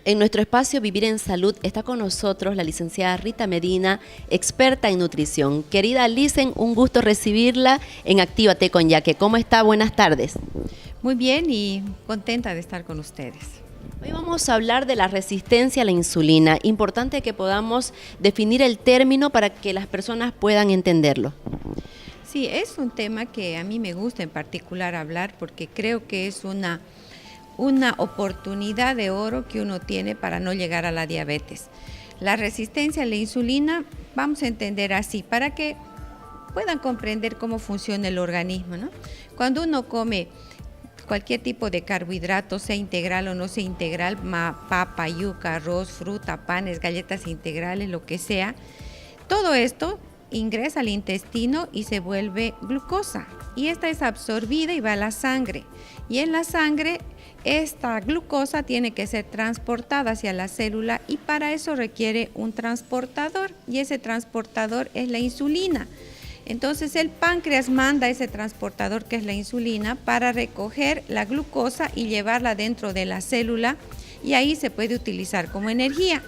En nuestro espacio Vivir en Salud está con nosotros la licenciada Rita Medina, experta en nutrición. Querida Licen, un gusto recibirla en Actívate con Yaque. ¿Cómo está? Buenas tardes. Muy bien y contenta de estar con ustedes. Hoy vamos a hablar de la resistencia a la insulina. Importante que podamos definir el término para que las personas puedan entenderlo. Sí, es un tema que a mí me gusta en particular hablar porque creo que es una oportunidad de oro que uno tiene para no llegar a la diabetes. La resistencia a la insulina, vamos a entender así, para que puedan comprender cómo funciona el organismo, ¿no? Cuando uno come cualquier tipo de carbohidrato, sea integral o no sea integral, papa, yuca, arroz, fruta, panes, galletas integrales, lo que sea, todo esto ingresa al intestino y se vuelve glucosa. Y esta es absorbida y va a la sangre. Y en la sangre esta glucosa tiene que ser transportada hacia la célula y para eso requiere un transportador y ese transportador es la insulina. Entonces el páncreas manda ese transportador que es la insulina para recoger la glucosa y llevarla dentro de la célula y ahí se puede utilizar como energía.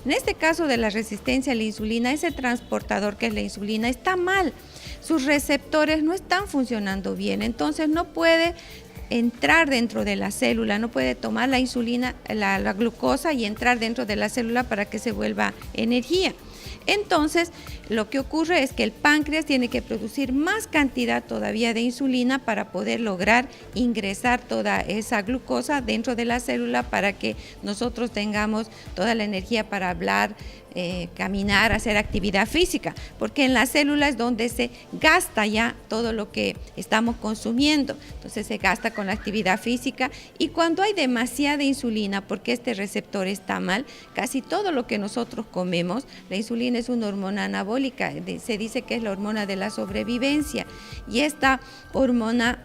En este caso de la resistencia a la insulina, ese transportador que es la insulina está mal, sus receptores no están funcionando bien, entonces no puede entrar dentro de la célula, no puede tomar la insulina, la glucosa y entrar dentro de la célula para que se vuelva energía. Entonces, lo que ocurre es que el páncreas tiene que producir más cantidad todavía de insulina para poder lograr ingresar toda esa glucosa dentro de la célula para que nosotros tengamos toda la energía para hablar, caminar, hacer actividad física, porque en la célula es donde se gasta ya todo lo que estamos consumiendo, entonces se gasta con la actividad física y cuando hay demasiada insulina, porque este receptor está mal, casi todo lo que nosotros comemos, la insulina es una hormona anabólica, se dice que es la hormona de la sobrevivencia y esta hormona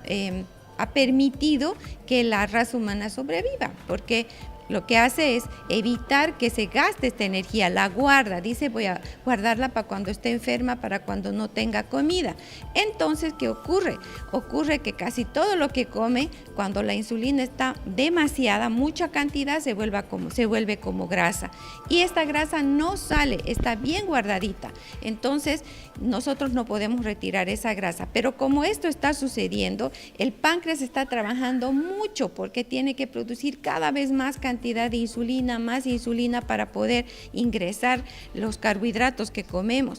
ha permitido que la raza humana sobreviva, porque lo que hace es evitar que se gaste esta energía, la guarda, dice voy a guardarla para cuando esté enferma, para cuando no tenga comida. Entonces, ¿qué ocurre? Ocurre que casi todo lo que come, cuando la insulina está demasiada, mucha cantidad, se vuelve como grasa. Y esta grasa no sale, está bien guardadita. Entonces, nosotros no podemos retirar esa grasa. Pero como esto está sucediendo, el páncreas está trabajando mucho porque tiene que producir cada vez más cantidad de insulina, más insulina para poder ingresar los carbohidratos que comemos.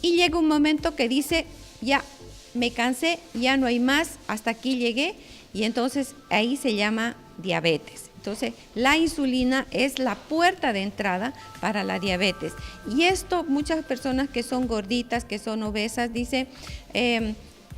Y llega un momento que dice, ya me cansé, ya no hay más, hasta aquí llegué, y entonces ahí se llama diabetes. Entonces, la insulina es la puerta de entrada para la diabetes. Y esto, muchas personas que son gorditas, que son obesas, dicen,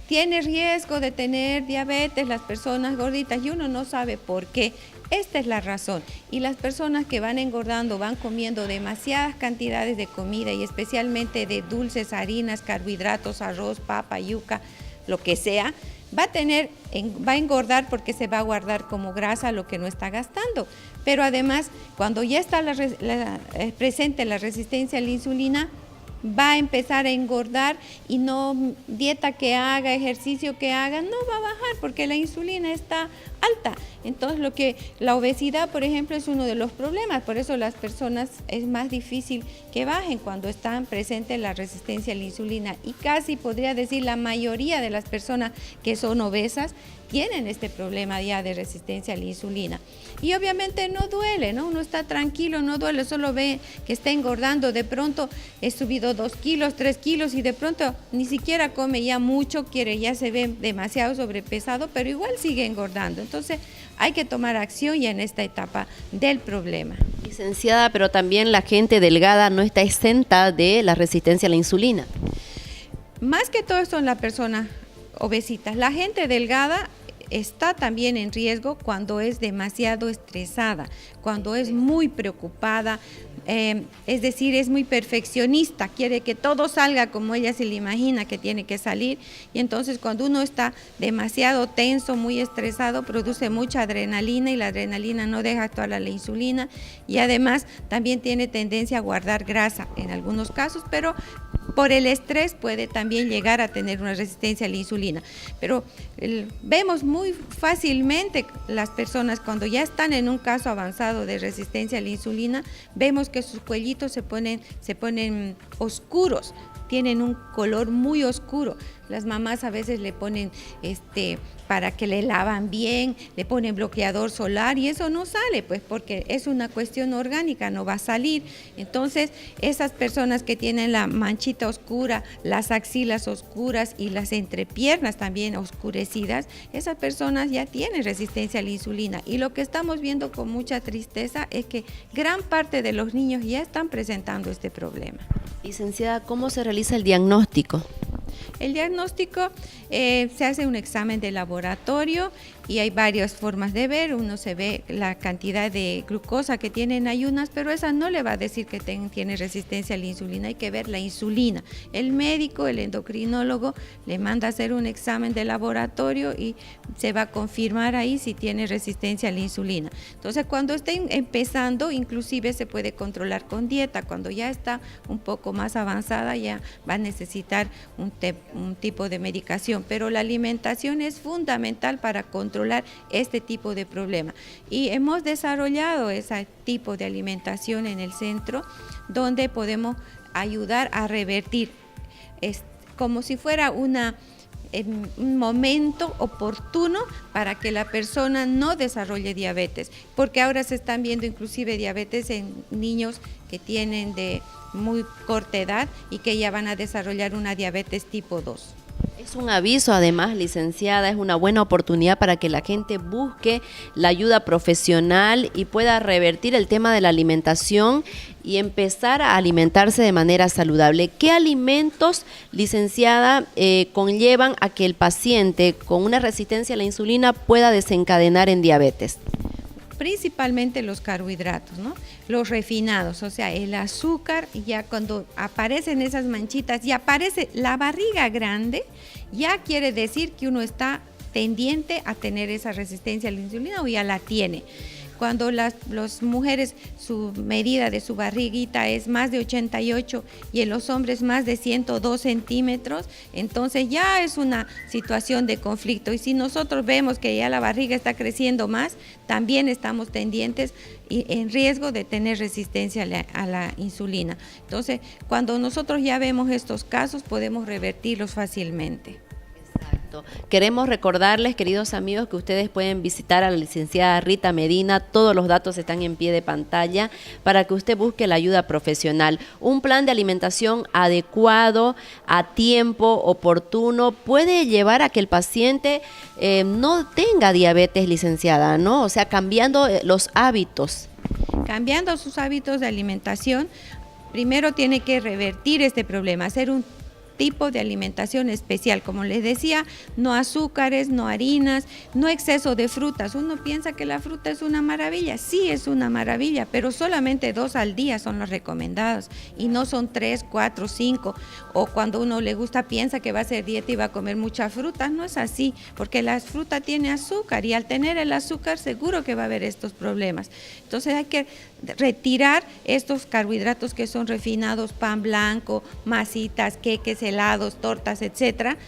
tiene riesgo de tener diabetes las personas gorditas y uno no sabe por qué. Esta es la razón. Y las personas que van engordando, van comiendo demasiadas cantidades de comida y especialmente de dulces, harinas, carbohidratos, arroz, papa, yuca, lo que sea, va a engordar porque se va a guardar como grasa lo que no está gastando. Pero además, cuando ya está presente la resistencia a la insulina, va a empezar a engordar y no dieta que haga, ejercicio que haga, no va a bajar porque la insulina está alta. Entonces la obesidad, por ejemplo, es uno de los problemas, por eso las personas es más difícil que bajen cuando están presentes la resistencia a la insulina y casi podría decir la mayoría de las personas que son obesas tienen este problema ya de resistencia a la insulina. Y obviamente no duele, ¿no? Uno está tranquilo, no duele, solo ve que está engordando, de pronto he subido 2 kilos, 3 kilos y de pronto ni siquiera come ya mucho, ya se ve demasiado sobrepesado, pero igual sigue engordando. Entonces hay que tomar acción ya en esta etapa del problema. Licenciada, pero también la gente delgada no está exenta de la resistencia a la insulina. Más que todo son las personas obesitas. La gente delgada está también en riesgo cuando es demasiado estresada, cuando es muy preocupada, es decir, es muy perfeccionista, quiere que todo salga como ella se le imagina que tiene que salir y entonces cuando uno está demasiado tenso, muy estresado, produce mucha adrenalina y la adrenalina no deja actuar a la insulina y además también tiene tendencia a guardar grasa en algunos casos, pero por el estrés puede también llegar a tener una resistencia a la insulina. Pero vemos muy fácilmente las personas cuando ya están en un caso avanzado de resistencia a la insulina, vemos que sus cuellitos se ponen oscuros, tienen un color muy oscuro. Las mamás a veces le ponen para que le lavan bien, le ponen bloqueador solar y eso no sale, pues porque es una cuestión orgánica, no va a salir. Entonces, esas personas que tienen la manchita oscura, las axilas oscuras y las entrepiernas también oscurecidas, esas personas ya tienen resistencia a la insulina. Y lo que estamos viendo con mucha tristeza es que gran parte de los niños ya están presentando este problema. Licenciada, ¿cómo se realiza el diagnóstico? El diagnóstico se hace un examen de laboratorio y hay varias formas de ver. Uno se ve la cantidad de glucosa que tiene en ayunas, pero esa no le va a decir que tiene resistencia a la insulina, hay que ver la insulina. El médico, el endocrinólogo, le manda a hacer un examen de laboratorio y se va a confirmar ahí si tiene resistencia a la insulina. Entonces, cuando esté empezando, inclusive se puede controlar con dieta. Cuando ya está un poco más avanzada, ya va a necesitar un tipo de medicación, pero la alimentación es fundamental para controlar este tipo de problema. Y hemos desarrollado ese tipo de alimentación en el centro, donde podemos ayudar a revertir, como si fuera un momento oportuno para que la persona no desarrolle diabetes, porque ahora se están viendo inclusive diabetes en niños que tienen de muy corta edad y que ya van a desarrollar una diabetes tipo 2. Es un aviso, además, licenciada, es una buena oportunidad para que la gente busque la ayuda profesional y pueda revertir el tema de la alimentación y empezar a alimentarse de manera saludable. ¿Qué alimentos, licenciada, conllevan a que el paciente con una resistencia a la insulina pueda desencadenar en diabetes? Principalmente los carbohidratos, ¿no? Los refinados, o sea, el azúcar, ya cuando aparecen esas manchitas y aparece la barriga grande, ya quiere decir que uno está tendiente a tener esa resistencia a la insulina o ya la tiene. Cuando las mujeres, su medida de su barriguita es más de 88 y en los hombres más de 102 centímetros, entonces ya es una situación de conflicto. Y si nosotros vemos que ya la barriga está creciendo más, también estamos tendientes y en riesgo de tener resistencia a la insulina. Entonces, cuando nosotros ya vemos estos casos, podemos revertirlos fácilmente. Queremos recordarles, queridos amigos, que ustedes pueden visitar a la licenciada Rita Medina. Todos los datos están en pie de pantalla para que usted busque la ayuda profesional. Un plan de alimentación adecuado, a tiempo, oportuno, puede llevar a que el paciente no tenga diabetes, licenciada, ¿no? O sea, cambiando los hábitos. Cambiando sus hábitos de alimentación, primero tiene que revertir este problema, hacer un tipo de alimentación especial, como les decía, no azúcares, no harinas, no exceso de frutas. Uno piensa que la fruta es una maravilla, sí es una maravilla, pero solamente 2 al día son los recomendados y no son 3, 4, 5, o cuando uno le gusta piensa que va a hacer dieta y va a comer mucha fruta. No es así, porque la fruta tiene azúcar y al tener el azúcar seguro que va a haber estos problemas. Entonces hay que retirar estos carbohidratos que son refinados, pan blanco, masitas, queques, helados, tortas, etcétera.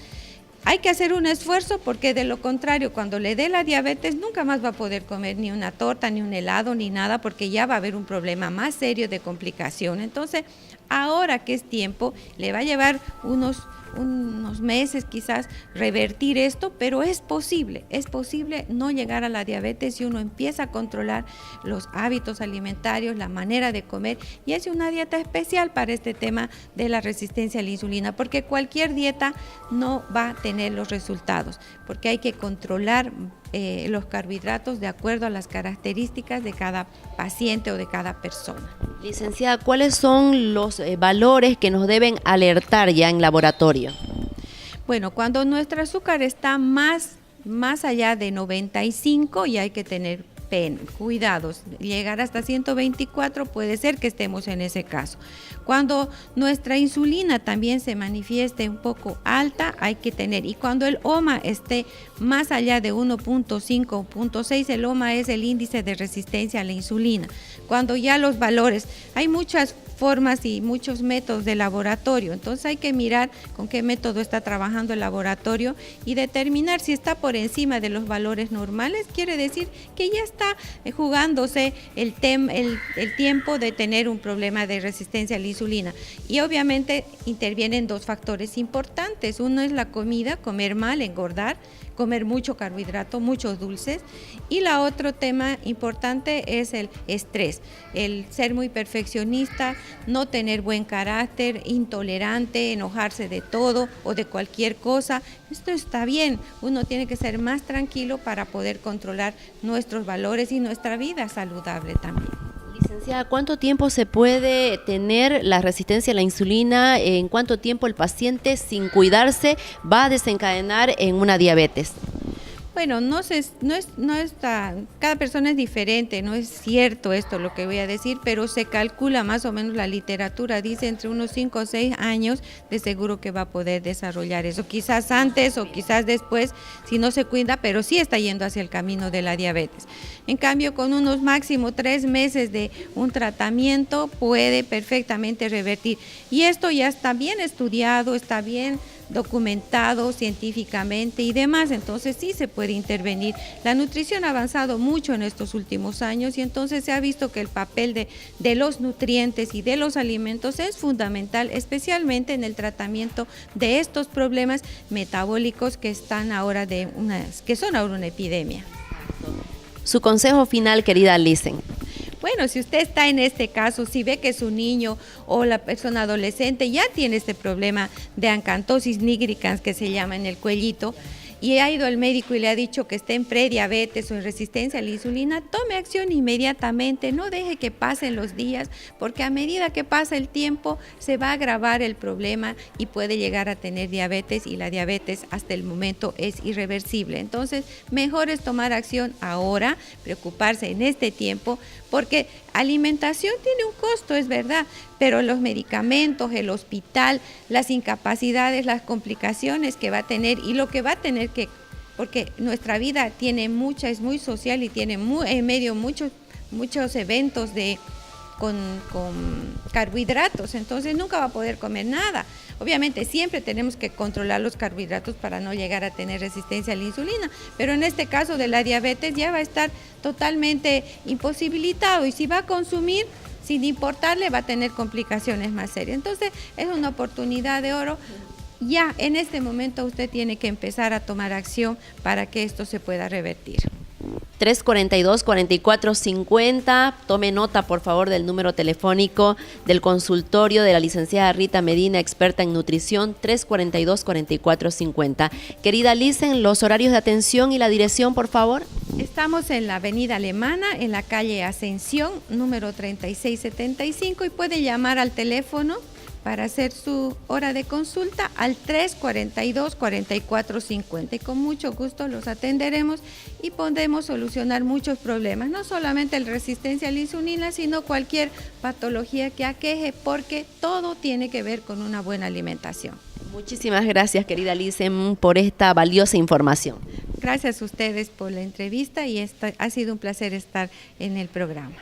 Hay que hacer un esfuerzo porque de lo contrario, cuando le dé la diabetes, nunca más va a poder comer ni una torta, ni un helado, ni nada, porque ya va a haber un problema más serio de complicación. Entonces, ahora que es tiempo, le va a llevar unos meses quizás revertir esto, pero es posible no llegar a la diabetes si uno empieza a controlar los hábitos alimentarios, la manera de comer y hace una dieta especial para este tema de la resistencia a la insulina, porque cualquier dieta no va a tener los resultados, porque hay que controlar los carbohidratos de acuerdo a las características de cada paciente o de cada persona. Licenciada, ¿cuáles son los valores que nos deben alertar ya en laboratorio? Bueno, cuando nuestro azúcar está más allá de 95, ya hay que tener cuidados. Llegar hasta 124 puede ser que estemos en ese caso. Cuando nuestra insulina también se manifieste un poco alta, hay que tener. Y cuando el OMA esté más allá de 1.5 o 1.6, el OMA es el índice de resistencia a la insulina. Cuando ya los valores, hay muchas formas y muchos métodos de laboratorio. Entonces hay que mirar con qué método está trabajando el laboratorio y determinar si está por encima de los valores normales, quiere decir que ya está jugándose el tiempo de tener un problema de resistencia a la insulina. Y obviamente intervienen dos factores importantes. Uno es la comida, comer mal, engordar, comer mucho carbohidrato, muchos dulces. Y la otro tema importante es el estrés, el ser muy perfeccionista, no tener buen carácter, intolerante, enojarse de todo o de cualquier cosa. Esto está bien, uno tiene que ser más tranquilo para poder controlar nuestros valores y nuestra vida saludable también. Licenciada, ¿cuánto tiempo se puede tener la resistencia a la insulina? ¿En cuánto tiempo el paciente, sin cuidarse, va a desencadenar en una diabetes? Bueno, cada persona es diferente, no es cierto esto lo que voy a decir, pero se calcula más o menos, la literatura dice entre unos 5 o 6 años de seguro que va a poder desarrollar eso, quizás antes o quizás después si no se cuida, pero sí está yendo hacia el camino de la diabetes. En cambio, con unos máximo 3 meses de un tratamiento puede perfectamente revertir, y esto ya está bien estudiado, está bien documentado científicamente y demás, entonces sí se puede intervenir. La nutrición ha avanzado mucho en estos últimos años y entonces se ha visto que el papel de los nutrientes y de los alimentos es fundamental, especialmente en el tratamiento de estos problemas metabólicos que están ahora que son ahora una epidemia. Su consejo final, querida Licen. Bueno, si usted está en este caso, si ve que su niño o la persona adolescente ya tiene este problema de acantosis nigricans, que se llama en el cuellito, y ha ido al médico y le ha dicho que está en prediabetes o en resistencia a la insulina, tome acción inmediatamente, no deje que pasen los días, porque a medida que pasa el tiempo se va a agravar el problema y puede llegar a tener diabetes, y la diabetes hasta el momento es irreversible. Entonces, mejor es tomar acción ahora, preocuparse en este tiempo, porque alimentación tiene un costo, es verdad, pero los medicamentos, el hospital, las incapacidades, las complicaciones que va a tener y lo que va a tener que, porque nuestra vida tiene es muy social y tiene en medio muchos eventos con carbohidratos, entonces nunca va a poder comer nada. Obviamente siempre tenemos que controlar los carbohidratos para no llegar a tener resistencia a la insulina, pero en este caso de la diabetes ya va a estar totalmente imposibilitado, y si va a consumir, sin importarle, va a tener complicaciones más serias. Entonces es una oportunidad de oro. Ya en este momento usted tiene que empezar a tomar acción para que esto se pueda revertir. 342-4450, tome nota por favor del número telefónico del consultorio de la licenciada Rita Medina, experta en nutrición, 342-4450. Querida Licen, los horarios de atención y la dirección, por favor. Estamos en la avenida Alemana, en la calle Ascensión, número 3675, y puede llamar al teléfono para hacer su hora de consulta al 342-4450, y con mucho gusto los atenderemos y podemos solucionar muchos problemas, no solamente la resistencia a la insulina, sino cualquier patología que aqueje, porque todo tiene que ver con una buena alimentación. Muchísimas gracias, querida Licen, por esta valiosa información. Gracias a ustedes por la entrevista, y ha sido un placer estar en el programa.